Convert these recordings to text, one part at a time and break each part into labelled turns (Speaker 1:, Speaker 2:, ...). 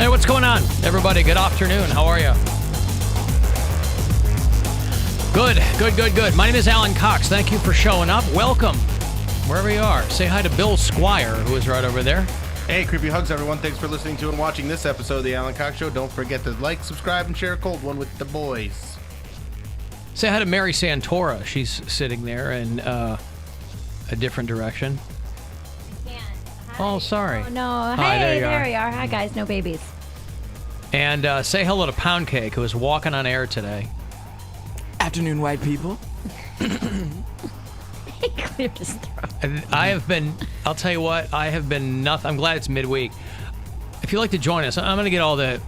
Speaker 1: Hey, what's going on, everybody? Good afternoon. How are you? Good. My name is Alan Cox. Thank you for showing up. Welcome, wherever you are. Say hi to Bill Squire, who is right over there.
Speaker 2: Hey, creepy hugs, everyone. Thanks for listening to and watching this episode of the Alan Cox Show. Don't forget to like, subscribe, and share a cold one with the boys.
Speaker 1: Say hi to Mary Santora. She's sitting there in a different direction. Oh, sorry.
Speaker 3: Oh, no.
Speaker 1: Hi,
Speaker 3: hey,
Speaker 1: there
Speaker 3: we are. Hi, guys. No babies.
Speaker 1: And say hello to Poundcake, who is walking on air today.
Speaker 4: Afternoon, white people.
Speaker 3: He cleared his throat.
Speaker 1: I'll tell you what, I have been nothing. I'm glad it's midweek. If you'd like to join us, I'm going to get all the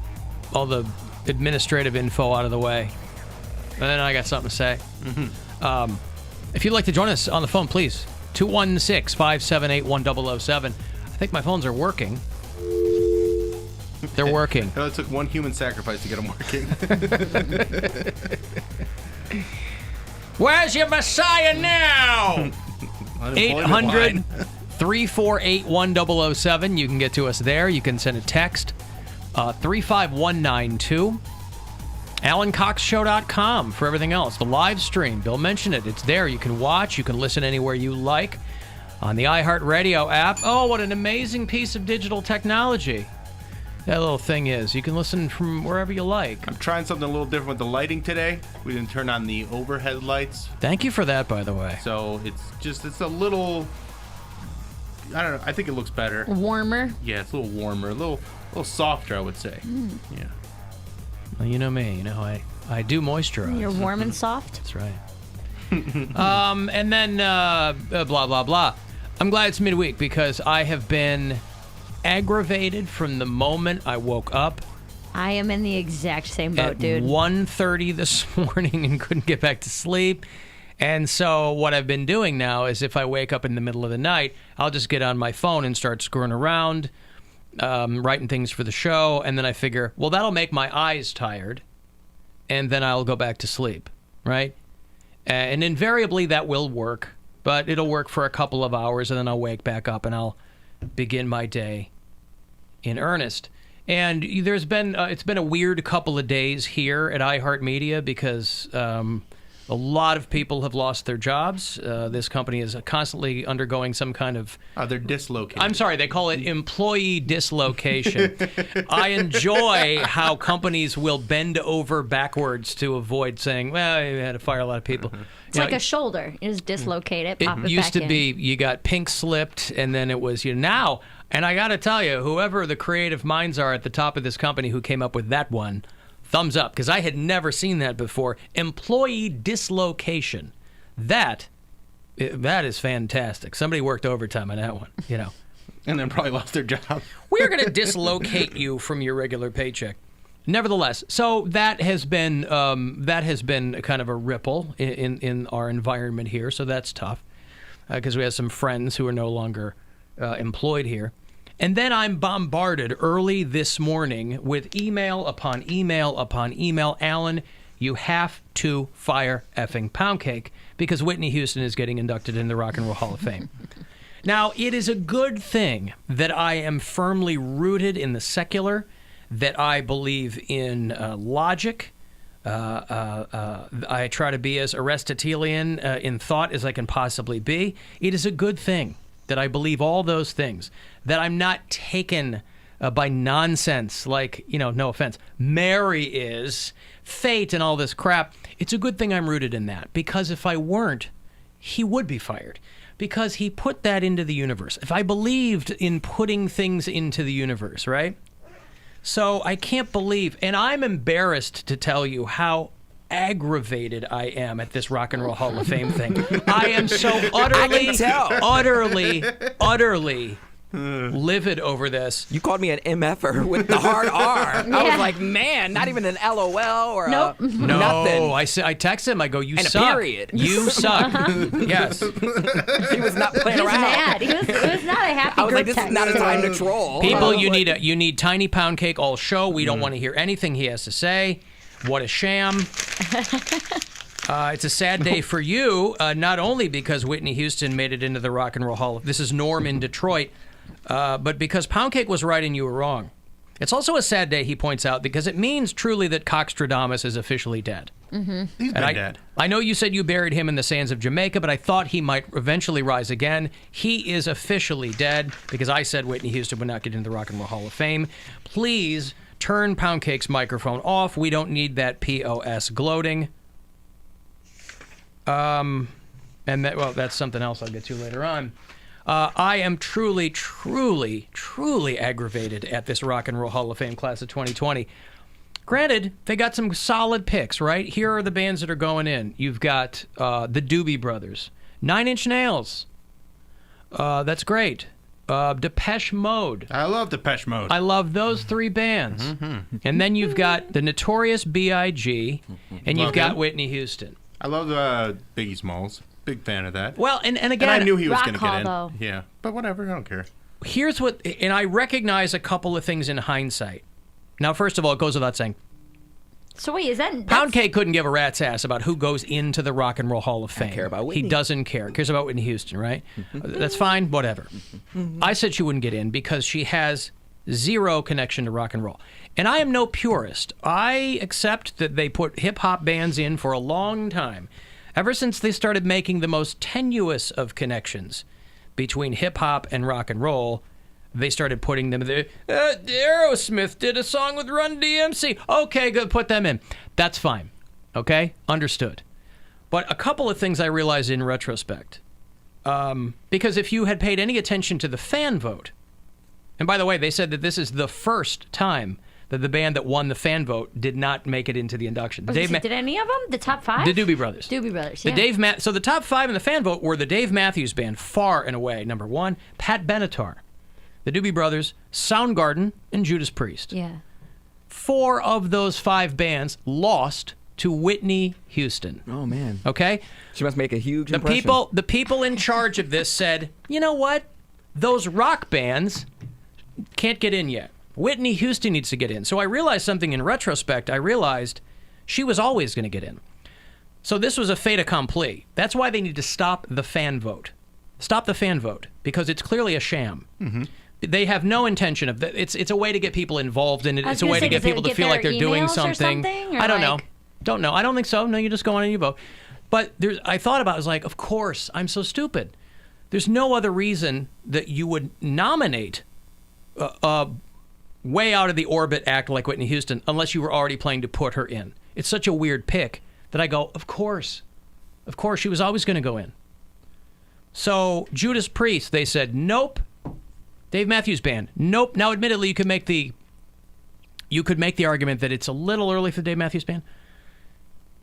Speaker 1: administrative info out of the way. And then I got something to say. Mm-hmm. If you'd like to join us on the phone, please. 216-578-1007. I think my phones are working. They're working.
Speaker 2: It took one human sacrifice to get them working.
Speaker 1: Where's your Messiah now? 800-348-1007. You can get to us there. You can send a text. 35192. AlanCoxShow.com for everything else. The live stream. Bill mentioned it. It's there. You can watch. You can listen anywhere you like. On the iHeartRadio app. Oh, what an amazing piece of digital technology. That little thing is. You can listen from wherever you like.
Speaker 2: I'm trying something a little different with the lighting today. We didn't turn on the overhead lights.
Speaker 1: Thank you for that, by the way.
Speaker 2: So it's a little, I don't know, I think it looks better.
Speaker 3: Warmer?
Speaker 2: Yeah, it's a little warmer, a little softer, I would say. Yeah.
Speaker 1: Well, you know me. You know, I do moisturize.
Speaker 3: You're warm and soft?
Speaker 1: That's right. And then blah, blah, blah. I'm glad it's midweek because I have been aggravated from the moment I woke up.
Speaker 3: I am in the exact same boat, dude.
Speaker 1: At 1:30 this morning and couldn't get back to sleep. And so what I've been doing now is if I wake up in the middle of the night, I'll just get on my phone and start screwing around, writing things for the show. And then I figure, well, that'll make my eyes tired. And then I'll go back to sleep, right? And invariably that will work. But it'll work for a couple of hours, and then I'll wake back up and I'll begin my day in earnest. And it's been a weird couple of days here at iHeartMedia because a lot of people have lost their jobs. This company is constantly undergoing some kind of...
Speaker 2: they're dislocated.
Speaker 1: I'm sorry, they call it employee dislocation. I enjoy how companies will bend over backwards to avoid saying, well, you had to fire a lot of people.
Speaker 3: It's like a shoulder. You just dislocate it, pop it back in.
Speaker 1: It used to be you got pink slipped, and then it was now... And I got to tell you, whoever the creative minds are at the top of this company who came up with that one, thumbs up, because I had never seen that before. Employee dislocation. That is fantastic. Somebody worked overtime on that one, you know.
Speaker 2: And then probably lost their job.
Speaker 1: We're going to dislocate you from your regular paycheck. Nevertheless, so that has been kind of a ripple in our environment here, so that's tough, because we have some friends who are no longer employed here. And then I'm bombarded early this morning with email upon email upon email. Alan, you have to fire effing Poundcake because Whitney Houston is getting inducted in the Rock and Roll Hall of Fame. Now, it is a good thing that I am firmly rooted in the secular, that I believe in logic. I try to be as Aristotelian in thought as I can possibly be. It is a good thing that I believe all those things, that I'm not taken by nonsense like, no offense, Mary is, fate and all this crap. It's a good thing I'm rooted in that, because if I weren't, he would be fired, because he put that into the universe. If I believed in putting things into the universe, right? So I can't believe, and I'm embarrassed to tell you how aggravated I am at this Rock and Roll Hall of Fame thing. I am so utterly livid over this.
Speaker 4: You called me an MFer with the hard R. I was like, man, not even an LOL or
Speaker 3: nope.
Speaker 4: nothing.
Speaker 1: No, I texted him. I go, you
Speaker 4: and
Speaker 1: suck.
Speaker 4: A period.
Speaker 1: You suck. Yes.
Speaker 4: He was not playing
Speaker 3: He was
Speaker 4: around.
Speaker 3: mad. It was not a happy
Speaker 4: I was like, this
Speaker 3: text.
Speaker 4: is not a time to troll.
Speaker 1: People, you need tiny Poundcake all show. We don't want to hear anything he has to say. What a sham. It's a sad day for you, not only because Whitney Houston made it into the Rock and Roll Hall of Fame. This is Norm in Detroit. But because Poundcake was right and you were wrong. It's also a sad day, he points out, because it means truly that Coxstradamus is officially dead.
Speaker 2: He's been dead.
Speaker 1: I know you said you buried him in the sands of Jamaica, but I thought he might eventually rise again. He is officially dead because I said Whitney Houston would not get into the Rock and Roll Hall of Fame. Please turn Poundcake's microphone off. We don't need that POS gloating. And that's something else I'll get to later on. I am truly, truly, truly aggravated at this Rock and Roll Hall of Fame class of 2020. Granted, they got some solid picks, right? Here are the bands that are going in. You've got the Doobie Brothers, 9 Inch Nails. That's great. Depeche Mode.
Speaker 2: I love Depeche Mode.
Speaker 1: I love those 3 bands. And then you've got the Notorious B.I.G. and you've got Whitney Houston.
Speaker 2: I love Biggie Smalls. Big fan of that.
Speaker 1: Well, and again,
Speaker 2: and I knew he was
Speaker 3: Rock
Speaker 2: going to get
Speaker 3: Hall,
Speaker 2: in.
Speaker 3: though.
Speaker 2: Yeah, but whatever. I don't care.
Speaker 1: here's what, and I recognize a couple of things in hindsight. Now, first of all, it goes without saying,
Speaker 3: So wait, is that
Speaker 1: Poundcake couldn't give a rat's ass about who goes into the Rock and Roll Hall of Fame.
Speaker 4: care about Whitney.
Speaker 1: He doesn't care. Cares about Whitney Houston, right? That's fine, whatever. I said she wouldn't get in because she has zero connection to rock and roll. And I am no purist. I accept that they put hip-hop bands in for a long time. Ever since they started making the most tenuous of connections between hip-hop and rock and roll, they started putting them there. Aerosmith did a song with Run DMC. Okay, good, put them in. That's fine. Okay? Understood. But a couple of things I realized in retrospect. Because if you had paid any attention to the fan vote, and by the way, they said that this is the first time that the band that won the fan vote did not make it into the induction.
Speaker 3: did any of them? The top five?
Speaker 1: The Doobie Brothers.
Speaker 3: Doobie Brothers, yeah.
Speaker 1: So the top five in the fan vote were the Dave Matthews Band, far and away, number one, Pat Benatar, the Doobie Brothers, Soundgarden, and Judas Priest.
Speaker 3: Yeah.
Speaker 1: 4 of those 5 bands lost to Whitney Houston.
Speaker 4: Oh, man.
Speaker 1: Okay?
Speaker 4: She must make a huge impression.
Speaker 1: The people in charge of this said, you know what? Those rock bands can't get in yet. Whitney Houston needs to get in. So I realized something in retrospect. I realized she was always going to get in. So this was a fait accompli. That's why they need to stop the fan vote. Stop the fan vote, because it's clearly a sham. Mm-hmm. They have no intention of that. It's a way to get people involved in it. It's a way to get people to feel like they're doing something. I don't know. Don't know. I don't think so. No, you just go on and you vote. But I thought about it. I was like, of course, I'm so stupid. There's no other reason that you would nominate way out of the orbit act like Whitney Houston unless you were already planning to put her in. It's such a weird pick that I go, of course, she was always going to go in. So Judas Priest, they said, nope. Dave Matthews Band, nope. Now, admittedly, you could make the argument that it's a little early for the Dave Matthews Band,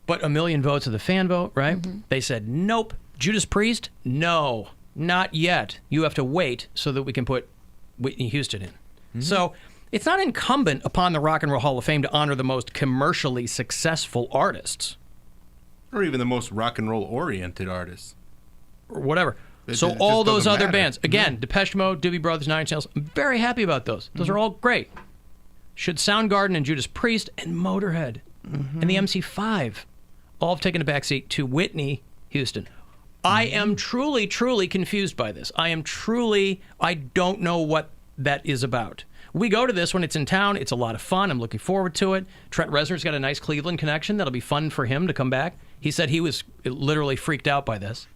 Speaker 1: but 1 million votes of the fan vote, right? Mm-hmm. They said, nope. Judas Priest, no, not yet. You have to wait so that we can put Whitney Houston in. Mm-hmm. So it's not incumbent upon the Rock and Roll Hall of Fame to honor the most commercially successful artists.
Speaker 2: Or even the most rock and roll oriented artists.
Speaker 1: Or whatever.
Speaker 2: It
Speaker 1: so all those other
Speaker 2: matter.
Speaker 1: bands, again, Depeche Mode, Doobie Brothers, 9 Inch Nails, I'm very happy about those. Those are all great. Should Soundgarden and Judas Priest and Motorhead and the MC5 all have taken a backseat to Whitney Houston? I am truly, truly confused by this. I don't know what that is about. We go to this when it's in town. It's a lot of fun. I'm looking forward to it. Trent Reznor's got a nice Cleveland connection. That'll be fun for him to come back. He said he was literally freaked out by this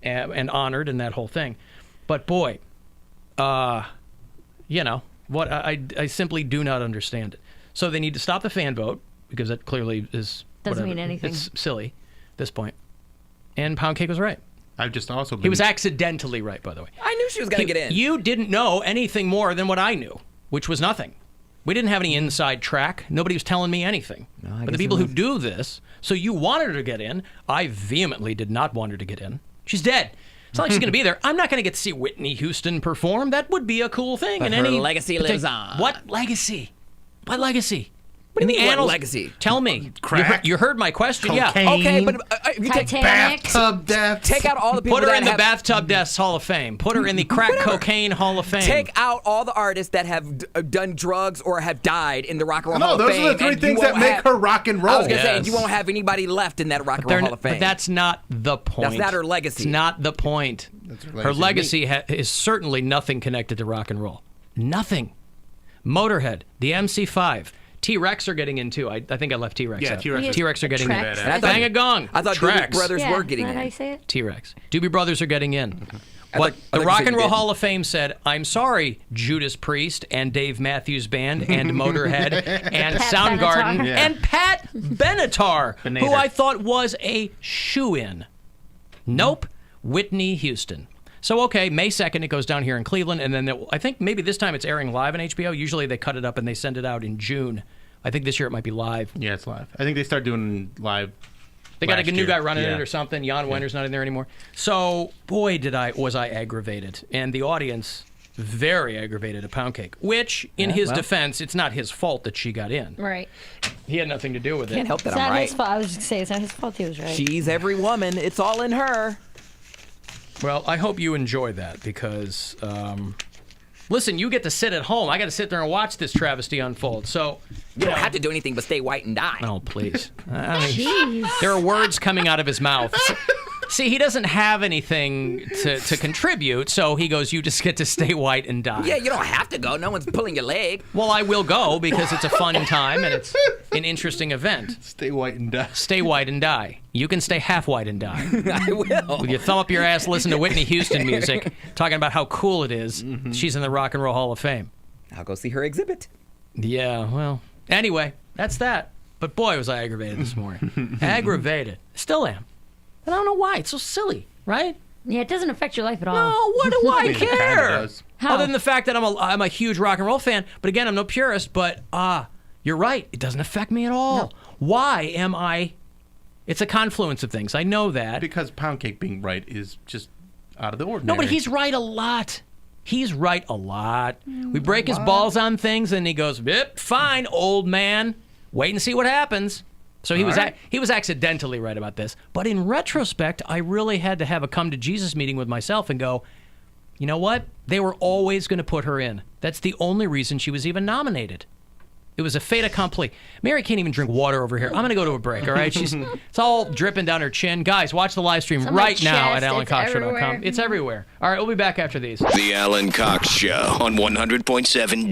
Speaker 1: and honored and that whole thing. But boy, what I simply do not understand it. So they need to stop the fan vote because that clearly is
Speaker 3: doesn't mean anything.
Speaker 1: It's silly at this point. And Poundcake was right.
Speaker 2: I've just also been...
Speaker 1: He was accidentally right, by the way.
Speaker 4: I knew she was going to get in.
Speaker 1: You didn't know anything more than what I knew, which was nothing. We didn't have any inside track. Nobody was telling me anything.
Speaker 4: No,
Speaker 1: but the people who do this, so you wanted her to get in. I vehemently did not want her to get in. She's dead. It's not like she's going to be there. I'm not going to get to see Whitney Houston perform. That would be a cool thing.
Speaker 4: But her legacy lives on.
Speaker 1: What legacy? What legacy?
Speaker 4: What
Speaker 1: in
Speaker 4: do
Speaker 1: the
Speaker 4: you mean,
Speaker 1: annals,
Speaker 4: what legacy?
Speaker 1: Tell me.
Speaker 2: Crack?
Speaker 1: You heard my question.
Speaker 2: Cocaine?
Speaker 1: Yeah.
Speaker 4: Okay, but you take
Speaker 3: Titanic.
Speaker 2: Bathtub deaths.
Speaker 4: Take out all the people
Speaker 1: Put her
Speaker 4: that
Speaker 1: in the
Speaker 4: have,
Speaker 1: Bathtub Deaths Hall of Fame. Put her in the Crack Cocaine Hall of Fame.
Speaker 4: Take out all the artists that have done drugs or have died in the Rock and Roll
Speaker 2: No,
Speaker 4: Hall of
Speaker 2: those
Speaker 4: Fame.
Speaker 2: are the 3 things that make her rock and roll.
Speaker 4: I was going to say,
Speaker 1: Yes.
Speaker 4: you won't have anybody left in that Rock and Roll Hall of Fame.
Speaker 1: But that's not the point.
Speaker 4: That's not her legacy.
Speaker 1: It's not the point.
Speaker 2: That's
Speaker 1: Her legacy is certainly nothing connected to rock and roll. Nothing. Motorhead, the MC5. T-Rex are getting in, too. I think I left T-Rex
Speaker 2: Yeah,
Speaker 1: out.
Speaker 2: T-Rex.
Speaker 1: T-Rex are getting in.
Speaker 3: Trex.
Speaker 4: And I thought-
Speaker 1: Bang a gong.
Speaker 4: I thought
Speaker 1: Trex.
Speaker 4: Doobie Brothers were getting
Speaker 3: is that how you
Speaker 4: in.
Speaker 3: say it?
Speaker 1: T-Rex. Doobie Brothers are getting in.
Speaker 4: I
Speaker 1: What
Speaker 4: thought
Speaker 1: the
Speaker 4: you
Speaker 1: Rock
Speaker 4: said
Speaker 1: and
Speaker 4: you
Speaker 1: Roll
Speaker 4: didn't.
Speaker 1: Hall of Fame said, I'm sorry, Judas Priest and Dave Matthews Band and Motorhead and
Speaker 3: Pat
Speaker 1: Soundgarden
Speaker 3: Benatar.
Speaker 2: Yeah.
Speaker 1: and Pat Benatar, who
Speaker 2: Benatar.
Speaker 1: I thought was a shoo-in. Nope, Whitney Houston. So, okay, May 2nd, it goes down here in Cleveland, and then I think maybe this time it's airing live on HBO. Usually they cut it up and they send it out in June. I think this year it might be live.
Speaker 2: Yeah, it's live. I think they start doing live.
Speaker 1: They got a
Speaker 2: last
Speaker 1: new
Speaker 2: year.
Speaker 1: guy running
Speaker 2: Yeah.
Speaker 1: it or something. Jan Wenner's not in there anymore. So, boy, was I aggravated. And the audience, very aggravated at Poundcake, which, in his defense, it's not his fault that she got in.
Speaker 3: Right.
Speaker 1: He had nothing to do with it.
Speaker 4: Can't help that
Speaker 3: It's
Speaker 4: I'm
Speaker 3: not
Speaker 4: right.
Speaker 3: his fault. I was just going to say, it's not his fault he was right.
Speaker 4: She's every woman. It's all in her.
Speaker 1: Well, I hope you enjoy that because, listen, you get to sit at home. I got to sit there and watch this travesty unfold. So,
Speaker 4: You don't have to do anything but stay white and die.
Speaker 1: oh, please. I mean, there are words coming out of his mouth. See, he doesn't have anything to contribute, so he goes, you just get to stay white and die.
Speaker 4: Yeah, you don't have to go. No one's pulling your leg.
Speaker 1: Well, I will go because it's a fun time and it's an interesting event.
Speaker 2: Stay white and die.
Speaker 1: Stay white and die. You can stay half white and die.
Speaker 4: I will.
Speaker 1: With your thumb up your ass, listen to Whitney Houston music, talking about how cool it is. She's in the Rock and Roll Hall of Fame.
Speaker 4: I'll go see her exhibit.
Speaker 1: Yeah, well, anyway, that's that. But boy, was I aggravated this morning. Aggravated. Still am. And I don't know why. It's so silly, right?
Speaker 3: Yeah, it doesn't affect your life at all.
Speaker 1: No, what do I
Speaker 2: It kinda
Speaker 1: care?
Speaker 2: does.
Speaker 3: How?
Speaker 1: Other than the fact that I'm a huge rock and roll fan. But again, I'm no purist. But you're right. It doesn't affect me at all.
Speaker 3: No.
Speaker 1: Why am I? It's a confluence of things. I know that.
Speaker 2: Because Poundcake being right is just out of the
Speaker 1: No,
Speaker 2: ordinary.
Speaker 1: but he's right a lot. He's right a lot. We break his balls on things, and he goes, "Yep, fine, old man. Wait and see what happens." So he was accidentally right about this. But in retrospect, I really had to have a come to Jesus meeting with myself and go, you know what? They were always going to put her in. That's the only reason she was even nominated. It was a fait accompli. Mary can't even drink water over here. I'm going to go to a break, all right? It's all dripping down her chin. Guys, watch the live stream
Speaker 3: on my
Speaker 1: right now at
Speaker 3: chest. It's
Speaker 1: AlanCoxShow.com.
Speaker 3: everywhere.
Speaker 1: It's everywhere. All right, we'll be back after these.
Speaker 5: The Alan Cox Show on 100.7